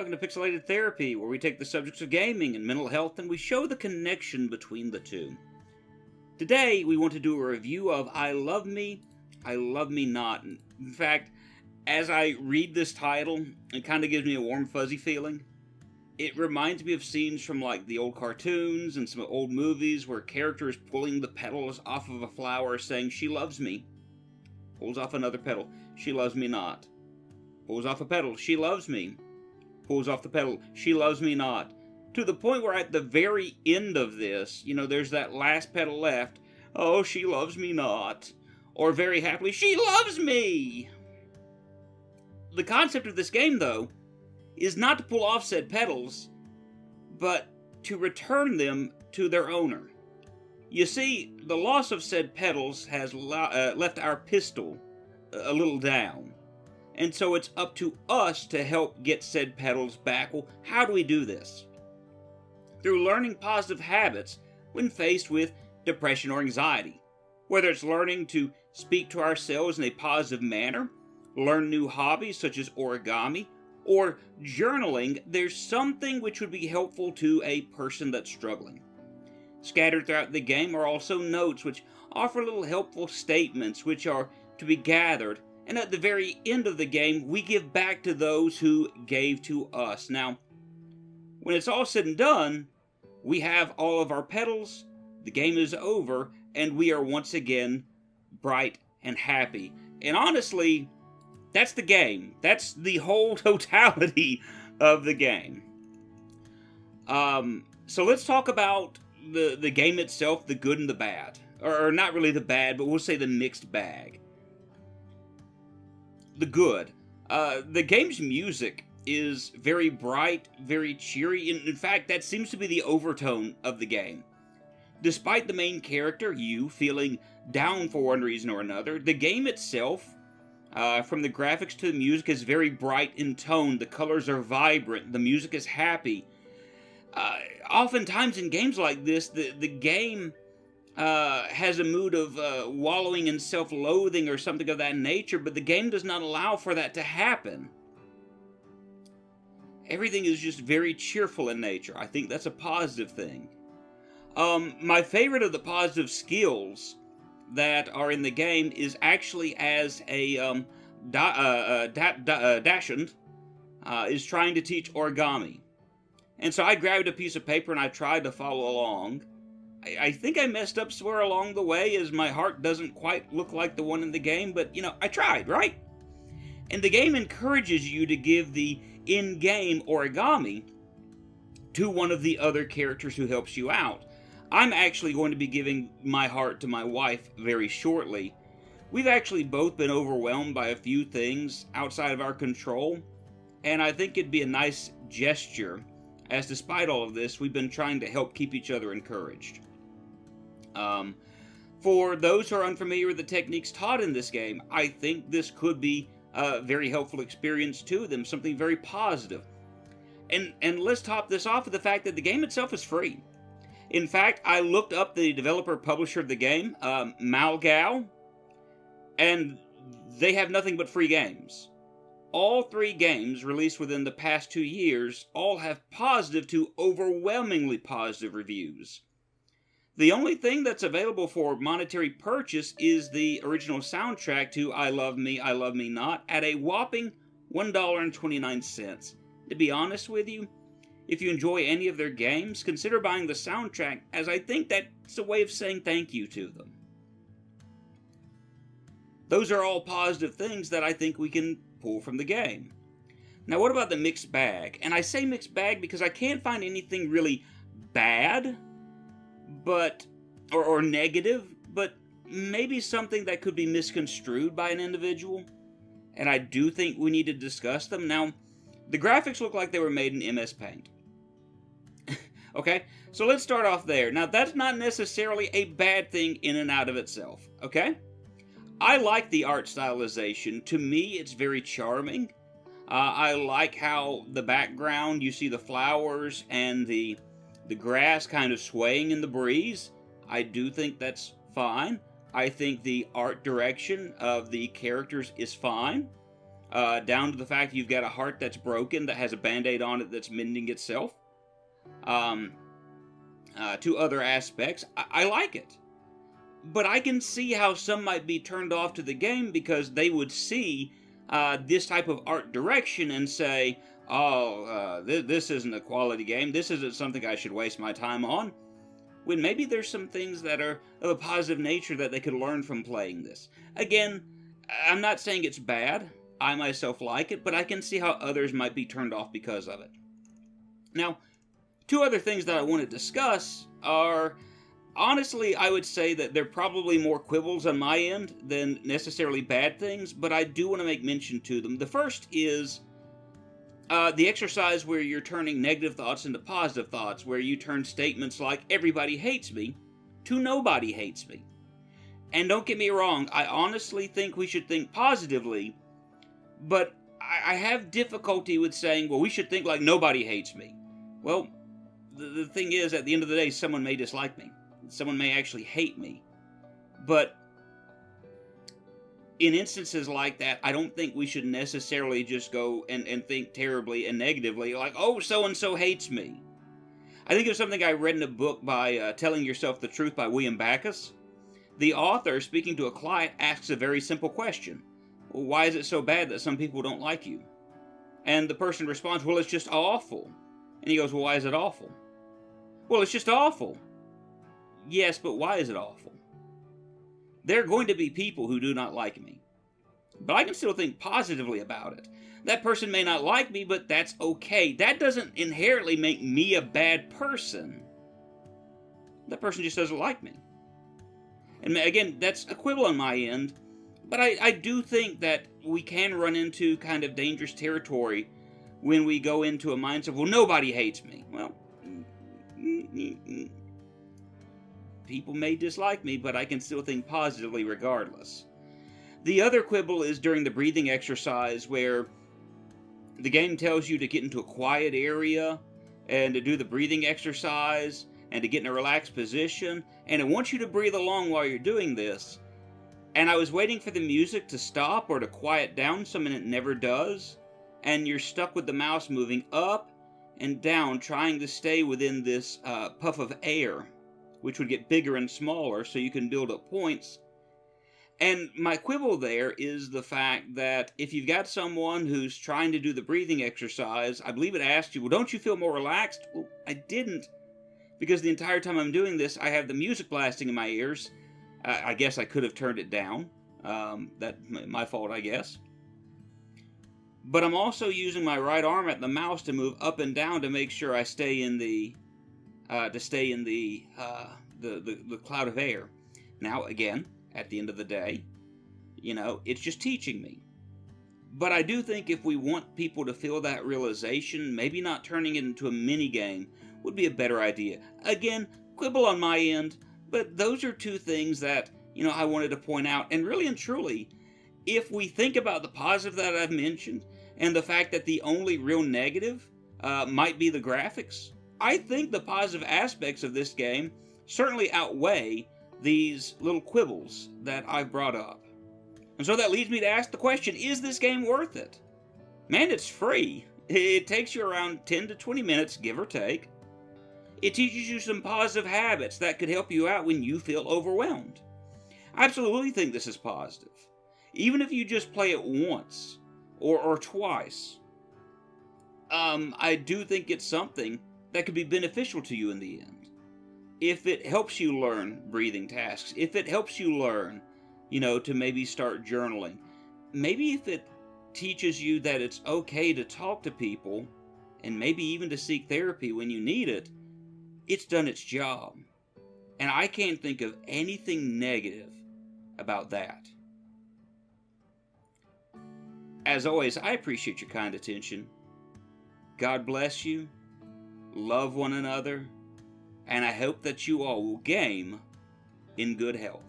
Welcome to Pixelated Therapy, where we take the subjects of gaming and mental health and we show the connection between the two. Today, we want to do a review of I Love Me, I Love Me Not. In fact, as I read this title, it kind of gives me a warm, fuzzy feeling. It reminds me of scenes from like the old cartoons and some old movies where a character is pulling the petals off of a flower saying, "She loves me." Pulls off another petal, "She loves me not." Pulls off a petal, "She loves me." Pulls off the petal, "She loves me not." To the point where at the very end of this, there's that last petal left, "Oh, she loves me not." Or very happily, "She loves me!" The concept of this game, though, is not to pull off said petals, but to return them to their owner. You see, the loss of said petals has left our pistol a little down. And so it's up to us to help get said petals back. Well, how do we do this? Through learning positive habits when faced with depression or anxiety. Whether it's learning to speak to ourselves in a positive manner, learn new hobbies such as origami, or journaling, there's something which would be helpful to a person that's struggling. Scattered throughout the game are also notes which offer little helpful statements which are to be gathered, and at the very end of the game, we give back to those who gave to us. Now, when it's all said and done, we have all of our petals, the game is over, and we are once again bright and happy. And honestly, that's the game. That's the whole totality of the game. So let's talk about the game itself, the good and the bad. Or not really the bad, but we'll say the mixed bag. The good. The game's music is very bright, very cheery, and in fact, that seems to be the overtone of the game. Despite the main character, you, feeling down for one reason or another, the game itself, from the graphics to the music, is very bright in tone. The colors are vibrant. The music is happy. Oftentimes in games like this, the game has a mood of wallowing in self-loathing or something of that nature, but the game does not allow for that to happen. Everything is just very cheerful in nature. I think that's a positive thing. My favorite of the positive skills that are in the game is actually as a Dachshund is trying to teach origami. And so I grabbed a piece of paper and I tried to follow along. I think I messed up somewhere along the way, as my heart doesn't quite look like the one in the game, but, I tried, right? And the game encourages you to give the in-game origami to one of the other characters who helps you out. I'm actually going to be giving my heart to my wife very shortly. We've actually both been overwhelmed by a few things outside of our control, and I think it'd be a nice gesture, as despite all of this, we've been trying to help keep each other encouraged. For those who are unfamiliar with the techniques taught in this game, I think this could be a very helpful experience to them, something very positive. And let's top this off with the fact that the game itself is free. In fact, I looked up the developer-publisher of the game, Malgao, and they have nothing but free games. All 3 games released within the past 2 years all have positive to overwhelmingly positive reviews. The only thing that's available for monetary purchase is the original soundtrack to I Love Me, I Love Me Not at a whopping $1.29. To be honest with you, if you enjoy any of their games, consider buying the soundtrack, as I think that's a way of saying thank you to them. Those are all positive things that I think we can pull from the game. Now, what about the mixed bag? And I say mixed bag because I can't find anything really bad, or negative, but maybe something that could be misconstrued by an individual. And I do think we need to discuss them. Now, the graphics look like they were made in MS Paint. Okay, so let's start off there. Now, that's not necessarily a bad thing in and out of itself, okay? I like the art stylization. To me, it's very charming. I like how the background, you see the flowers and the grass kind of swaying in the breeze. I do think that's fine. I think the art direction of the characters is fine. down to the fact you've got a heart that's broken that has a band-aid on it that's mending itself, to other aspects. I like it. But I can see how some might be turned off to the game because they would see this type of art direction and say, oh, this isn't a quality game, this isn't something I should waste my time on, when maybe there's some things that are of a positive nature that they could learn from playing this. Again, I'm not saying it's bad, I myself like it, but I can see how others might be turned off because of it. Now, two other things that I want to discuss are, honestly, I would say that they're probably more quibbles on my end than necessarily bad things, but I do want to make mention to them. The first is the exercise where you're turning negative thoughts into positive thoughts, where you turn statements like, everybody hates me, to nobody hates me. And don't get me wrong, I honestly think we should think positively, but I have difficulty with saying, well, we should think like nobody hates me. Well, the thing is, at the end of the day, someone may dislike me. Someone may actually hate me. But in instances like that, I don't think we should necessarily just go and think terribly and negatively, like, oh, so-and-so hates me. I think of something I read in a book by Telling Yourself the Truth by William Backus. The author, speaking to a client, asks a very simple question. Well, why is it so bad that some people don't like you? And the person responds, well, it's just awful. And he goes, well, why is it awful? Well, it's just awful. Yes, but why is it awful? There are going to be people who do not like me. But I can still think positively about it. That person may not like me, but that's okay. That doesn't inherently make me a bad person. That person just doesn't like me. And again, that's a quibble on my end, but I do think that we can run into kind of dangerous territory when we go into a mindset of, well, nobody hates me. Well, people may dislike me, but I can still think positively regardless. The other quibble is during the breathing exercise, where the game tells you to get into a quiet area and to do the breathing exercise and to get in a relaxed position, and it wants you to breathe along while you're doing this. And I was waiting for the music to stop or to quiet down some, and it never does. And you're stuck with the mouse moving up and down, trying to stay within this puff of air, which would get bigger and smaller so you can build up points. And my quibble there is the fact that if you've got someone who's trying to do the breathing exercise, I believe it asked you, well, don't you feel more relaxed? Well, I didn't, because the entire time I'm doing this, I have the music blasting in my ears. I guess I could have turned it down. That's my fault, I guess. But I'm also using my right arm at the mouse to move up and down to make sure I stay in the cloud of air. Now, again, at the end of the day, it's just teaching me. But I do think if we want people to feel that realization, maybe not turning it into a mini game would be a better idea. Again, quibble on my end, but those are two things that, I wanted to point out. And really and truly, if we think about the positive that I've mentioned, and the fact that the only real negative might be the graphics, I think the positive aspects of this game certainly outweigh these little quibbles that I've brought up. And so that leads me to ask the question, is this game worth it? Man, it's free. It takes you around 10 to 20 minutes, give or take. It teaches you some positive habits that could help you out when you feel overwhelmed. I absolutely think this is positive. Even if you just play it once or twice, I do think it's something that could be beneficial to you in the end. If it helps you learn breathing tasks, if it helps you learn, to maybe start journaling, maybe if it teaches you that it's okay to talk to people, and maybe even to seek therapy when you need it, it's done its job. And I can't think of anything negative about that. As always, I appreciate your kind attention. God bless you. Love one another. And I hope that you all will game in good health.